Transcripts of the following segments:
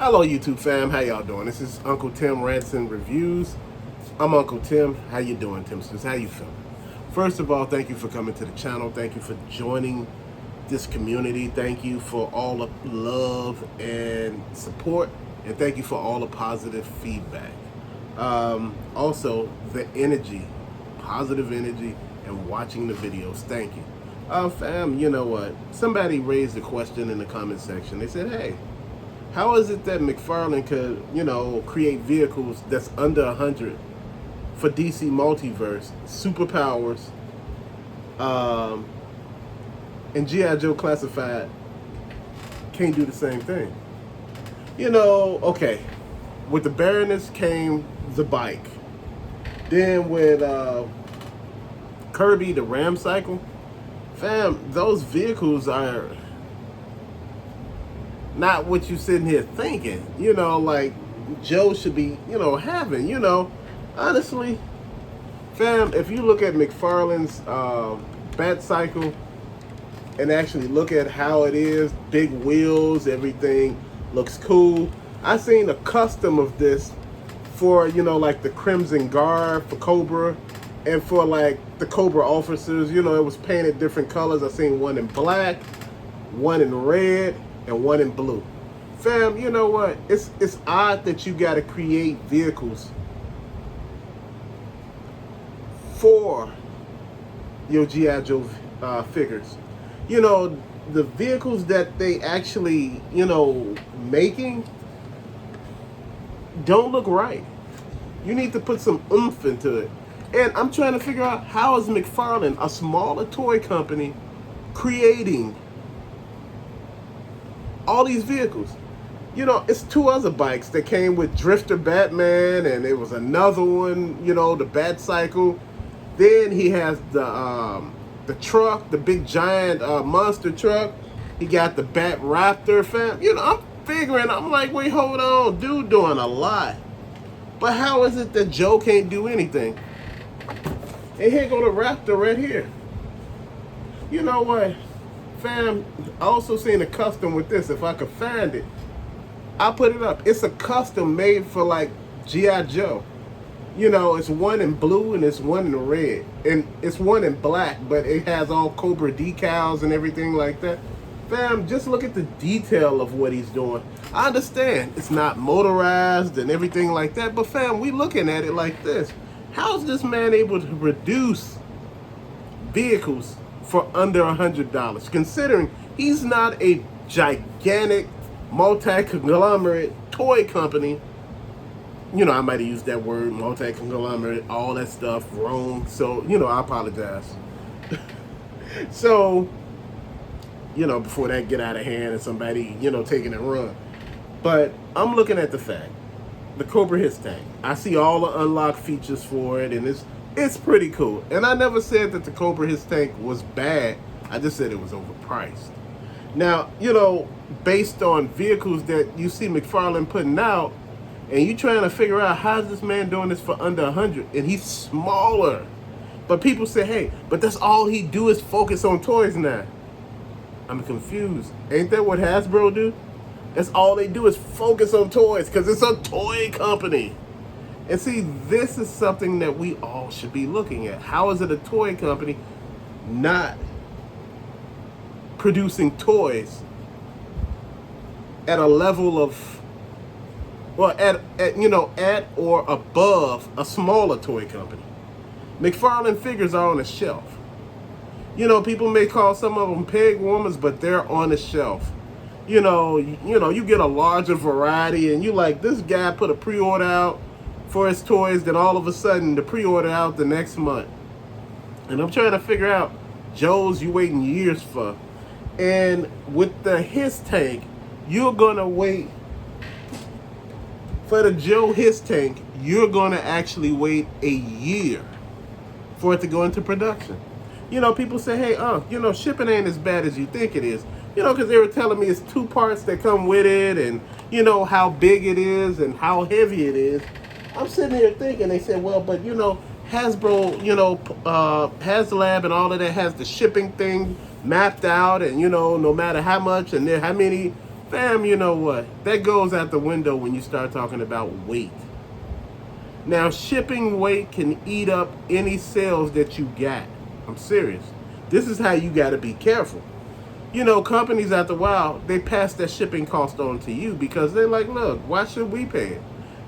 Hello YouTube fam, how y'all doing? This is Uncle Tim Rants and Reviews. I'm Uncle Tim. How you doing, Timsters? How you feeling? First of all, thank you for coming to the channel. Thank you for joining this community. Thank you for all the love and support. And thank you for all the positive feedback. Also, the energy, positive energy, and watching the videos. Thank you. Fam, you know what? Somebody raised a question in the comment section. They said, hey, how is it that McFarlane could, create vehicles that's under 100 for DC Multiverse, superpowers, and G.I. Joe Classified can't do the same thing? Okay, with the Baroness came the bike. Then with Kirby, the Ram Cycle, fam, those vehicles are not what you sitting here thinking, like Joe should be, having, honestly, fam, if you look at McFarlane's Bat Cycle and actually look at how it is, big wheels, everything looks cool. I seen a custom of this for, like the Crimson Guard for Cobra and for like the Cobra officers, it was painted different colors. I seen one in black, one in red, and one in blue. Fam, you know what? It's odd that you got to create vehicles for your G.I. Joe figures. The vehicles that they actually, making don't look right. You need to put some oomph into it. And I'm trying to figure out, how is McFarlane, a smaller toy company, creating all these vehicles? It's two other bikes that came with Drifter Batman, and there was another one, the Bat Cycle. Then he has the truck, the big giant monster truck. He got the Bat Raptor, fam. I'm figuring, I'm like, wait, hold on, dude doing a lot. But how is it that Joe can't do anything? And here go the Raptor right here. You know what, fam, I also seen a custom with this. If I could find it, I'll put it up. It's a custom made for like G.I. Joe. It's one in blue and it's one in red. And it's one in black, but it has all Cobra decals and everything like that. Fam, just look at the detail of what he's doing. I understand it's not motorized and everything like that, but fam, we looking at it like this. How's this man able to produce vehicles for under $100, considering he's not a gigantic multi-conglomerate toy company? I might have used that word, multi-conglomerate, all that stuff wrong. So, I apologize. So, before that get out of hand and somebody, taking it run. But I'm looking at the fact, the Cobra His Tank. I see all the unlocked features for it, and it's pretty cool. And I never said that the Cobra His Tank was bad. I just said it was overpriced. Now, based on vehicles that you see McFarlane putting out, and you trying to figure out, how's this man doing this for under 100, and he's smaller. But people say, hey, but that's all he do is focus on toys now. I'm confused. Ain't that what Hasbro do? That's all they do is focus on toys, because it's a toy company. And see, this is something that we all should be looking at. How is it a toy company not producing toys at a level of, well, at or above a smaller toy company? McFarlane figures are on a shelf. People may call some of them peg warmers, but they're on the shelf. You get a larger variety, and you like, this guy put a pre-order out for his toys, then all of a sudden the pre-order out the next month. And I'm trying to figure out, Joe's you waiting years for. And with the His Tank, you're gonna wait for the Joe His Tank, you're gonna actually wait a year for it to go into production. People say, hey, shipping ain't as bad as you think it is. Because they were telling me it's 2 parts that come with it, and, how big it is and how heavy it is. I'm sitting here thinking, they said, well, but, Hasbro, HasLab and all of that has the shipping thing mapped out, and, no matter how much and how many Fam, you know what? That goes out the window when you start talking about weight. Now, shipping weight can eat up any sales that you got. I'm serious. This is how you got to be careful. You know, companies after a while, they pass that shipping cost on to you because they're like, look, why should we pay it?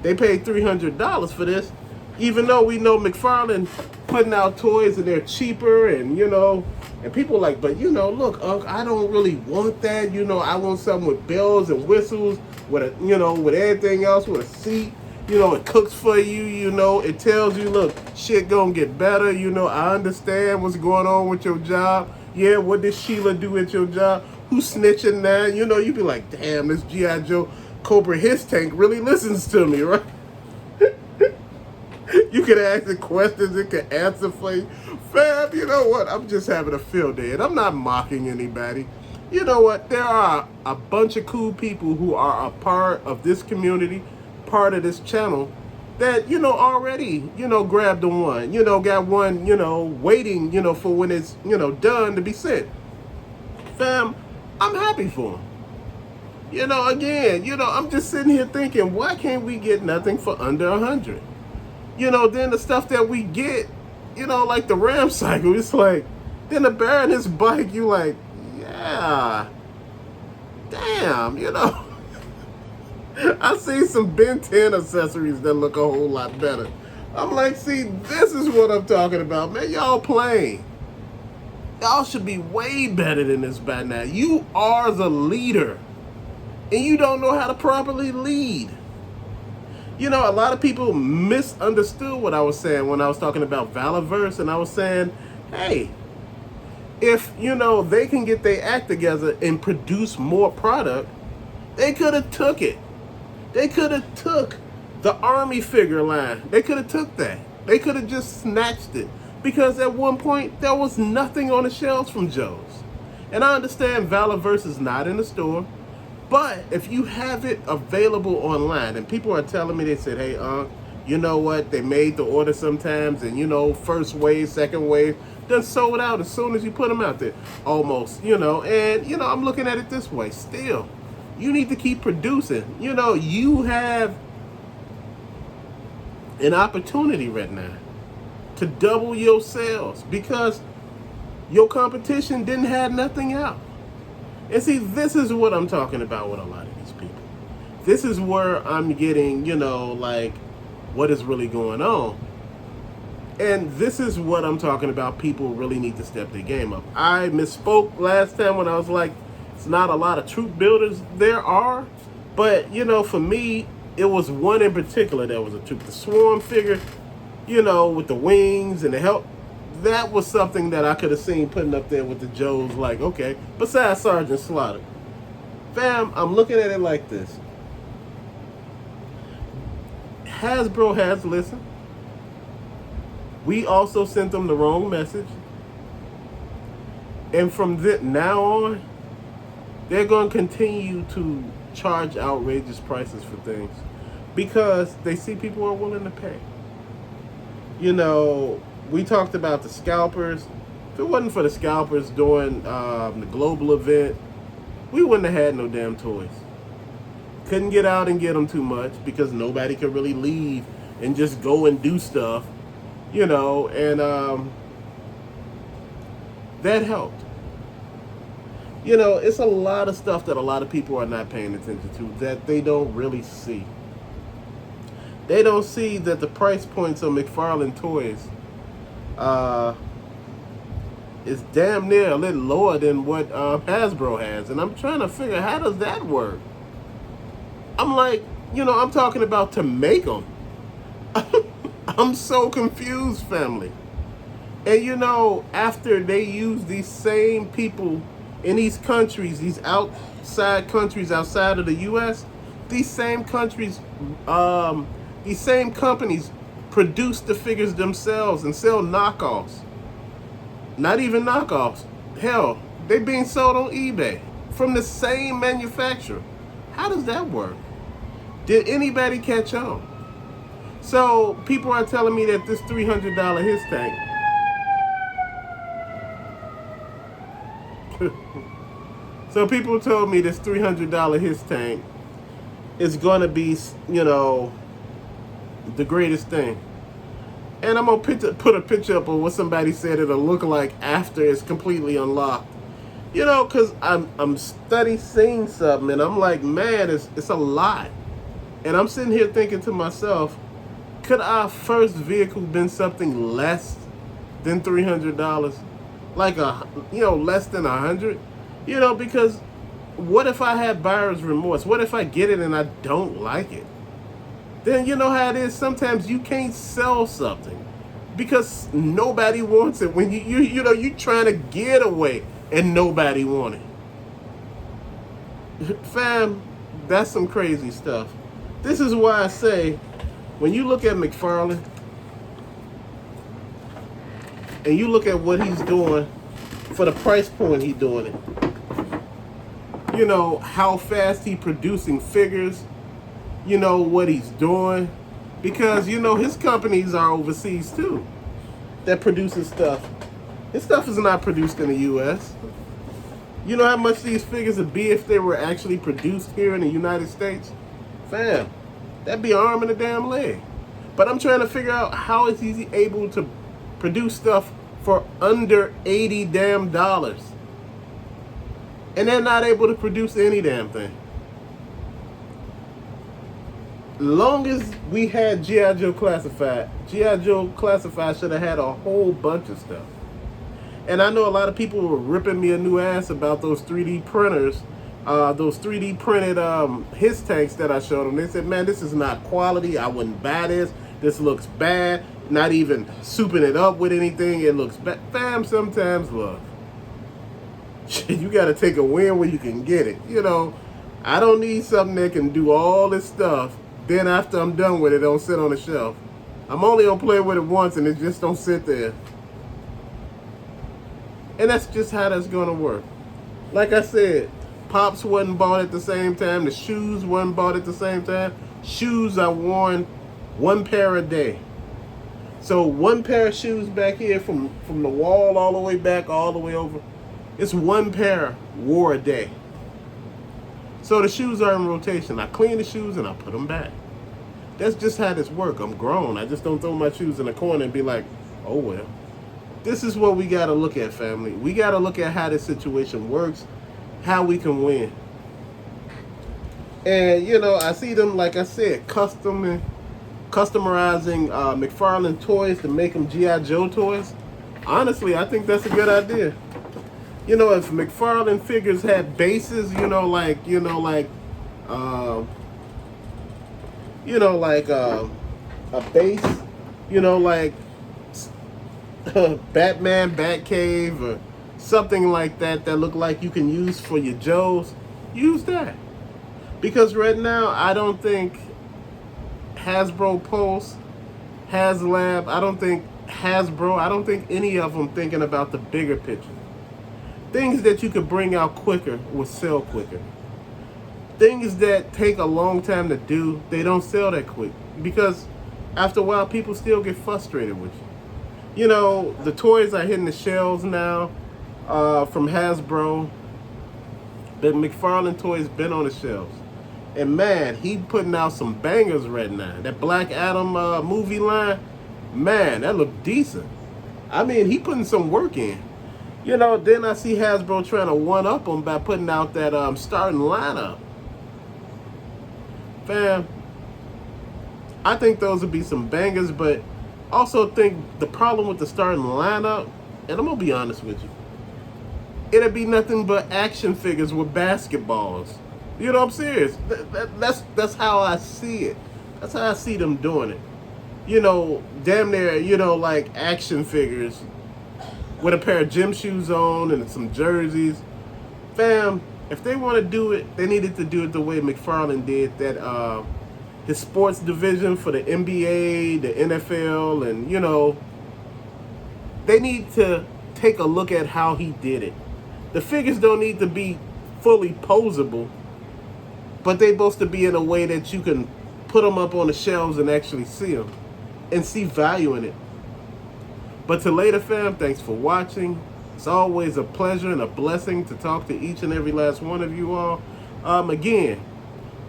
They paid $300 for this, even though we know McFarlane putting out toys and they're cheaper, and and people are like, but look, Unc, I don't really want that. I want something with bells and whistles, with with everything else, with a seat. It cooks for you. It tells you, look, shit gonna get better. I understand what's going on with your job. Yeah, what did Sheila do at your job? Who's snitching now? You be like, damn, this G.I. Joe Cobra His Tank really listens to me, right? You can ask the questions, it can answer for you. Fam, you know what? I'm just having a field day, and I'm not mocking anybody. You know what? There are a bunch of cool people who are a part of this community, part of this channel, that, already, grabbed the one, got one, waiting, for when it's, done to be sent. Fam, I'm happy for them. Again, I'm just sitting here thinking, why can't we get nothing for under 100? Then the stuff that we get, like the Ram cycle, it's like, then the bear and his bike, you like, yeah, damn, I see some Ben 10 accessories that look a whole lot better. I'm like, see, this is what I'm talking about, man. Y'all playing. Y'all should be way better than this by now. You are the leader, and you don't know how to properly lead. A lot of people misunderstood what I was saying when I was talking about Multiverse, and I was saying, hey, if, they can get their act together and produce more product, they could have took it. They could have took the Army figure line. They could have took that. They could have just snatched it. Because at one point, there was nothing on the shelves from Joe's. And I understand Multiverse is not in the store. But if you have it available online, and people are telling me, they said, hey, you know what? They made the order sometimes, and, first wave, second wave, done sold out as soon as you put them out there. Almost, and, I'm looking at it this way. Still, you need to keep producing. You have an opportunity right now to double your sales because your competition didn't have nothing out. And see, this is what I'm talking about with a lot of these people. This is where I'm getting, like, what is really going on. And this is what I'm talking about. People really need to step their game up. I misspoke last time when I was like, it's not a lot of troop builders there are. But, for me, it was one in particular that was a troop. The Swarm figure, with the wings and the help. That was something that I could have seen putting up there with the Joes, like, okay, besides Sergeant Slaughter. Fam, I'm looking at it like this. Hasbro has listened. We also sent them the wrong message. And from now on, they're going to continue to charge outrageous prices for things because they see people are willing to pay. We talked about the scalpers. If it wasn't for the scalpers during the global event, we wouldn't have had no damn toys. Couldn't get out and get them too much because nobody could really leave and just go and do stuff, and that helped. It's a lot of stuff that a lot of people are not paying attention to that they don't really see. They don't see that the price points on McFarlane toys is damn near a little lower than what Hasbro has. And I'm trying to figure, how does that work? I'm like, I'm talking about to make them. I'm so confused, family. And after they use these same people in these countries, these outside countries outside of the U.S., these same countries, these same companies produce the figures themselves and sell knockoffs. Not even knockoffs. Hell, they being sold on eBay from the same manufacturer. How does that work? Did anybody catch on? So people are telling me that this $300 His Tank So people told me this $300 his tank is gonna be, you know, the greatest thing. And I'm gonna put a picture up of what somebody said it'll look like after it's completely unlocked. You know, cause I'm study seeing something and I'm like, man, it's a lot. And I'm sitting here thinking to myself, could our first vehicle been something less than $300? Like less than 100? You know, because what if I had buyer's remorse? What if I get it and I don't like it? Then you know how it is. Sometimes you can't sell something because nobody wants it. When you trying to get away and nobody want it. Fam, that's some crazy stuff. This is why I say, when you look at McFarlane and you look at what he's doing for the price point he's doing it, you know, how fast he producing figures, you know, what he's doing. Because, you know, his companies are overseas too that produces stuff. His stuff is not produced in the U.S. You know how much these figures would be if they were actually produced here in the United States? Fam, that'd be an arm and a damn leg. But I'm trying to figure out how is he able to produce stuff for under $80 damn. And they're not able to produce any damn thing. Long as we had G.I. Joe Classified, G.I. Joe Classified should have had a whole bunch of stuff. And I know a lot of people were ripping me a new ass about those 3D printers, those 3D printed his tanks that I showed them. They said, man, this is not quality. I wouldn't buy this. This looks bad. Not even souping it up with anything. It looks bad. Fam, sometimes, look, you got to take a win where you can get it. You know, I don't need something that can do all this stuff. Then after I'm done with it, don't sit on the shelf. I'm only going to play with it once and it just don't sit there. And that's just how that's going to work. Like I said, Pops wasn't bought at the same time. The shoes wasn't bought at the same time. Shoes are worn one pair a day. So one pair of shoes back here from the wall all the way back, all the way over. It's one pair wore a day. So the shoes are in rotation. I clean the shoes and I put them back. That's just how this works. I'm grown. I just don't throw my shoes in the corner and be like, oh well. This is what we got to look at, family. We got to look at how this situation works, how we can win. And, you know, I see them, like I said, customizing McFarlane toys to make them G.I. Joe toys. Honestly, I think that's a good idea. You know, if McFarlane figures had bases, like a base, like Batman, Batcave, or something like that look like you can use for your Joes, use that. Because right now, I don't think Hasbro Pulse, HasLab, I don't think any of them thinking about the bigger picture. Things that you could bring out quicker will sell quicker. Things that take a long time to do, they don't sell that quick. Because after a while, people still get frustrated with you. You know, the toys are hitting the shelves now from Hasbro. The McFarlane toys been on the shelves. And man, he putting out some bangers right now. That Black Adam movie line, man, that look decent. I mean, he putting some work in. You know, then I see Hasbro trying to one-up him by putting out that starting lineup. Fam, I think those would be some bangers, but also think the problem with the starting lineup, and I'm going to be honest with you, it'll be nothing but action figures with basketballs. You know, I'm serious. That's how I see it. That's how I see them doing it. You know, damn near, like action figures with a pair of gym shoes on and some jerseys. Fam, if they want to do it, they needed to do it the way McFarlane did that his sports division for the NBA, the NFL, and they need to take a look at how he did it. The figures don't need to be fully posable, but they're supposed to be in a way that you can put them up on the shelves and actually see them and see value in it. But to later, fam, thanks for watching. It's always a pleasure and a blessing to talk to each and every last one of you all. Again,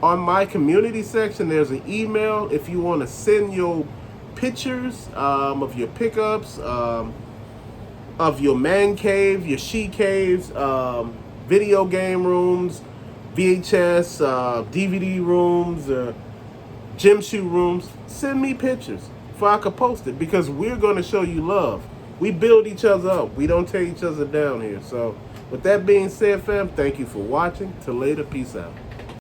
on my community section, there's an email if you want to send your pictures of your pickups, of your man cave, your she caves, video game rooms, VHS, DVD rooms, gym shoe rooms. Send me pictures so I can post it, because we're going to show you love. We build each other up. We don't tear each other down here. So with that being said, fam, thank you for watching. Till later. Peace out.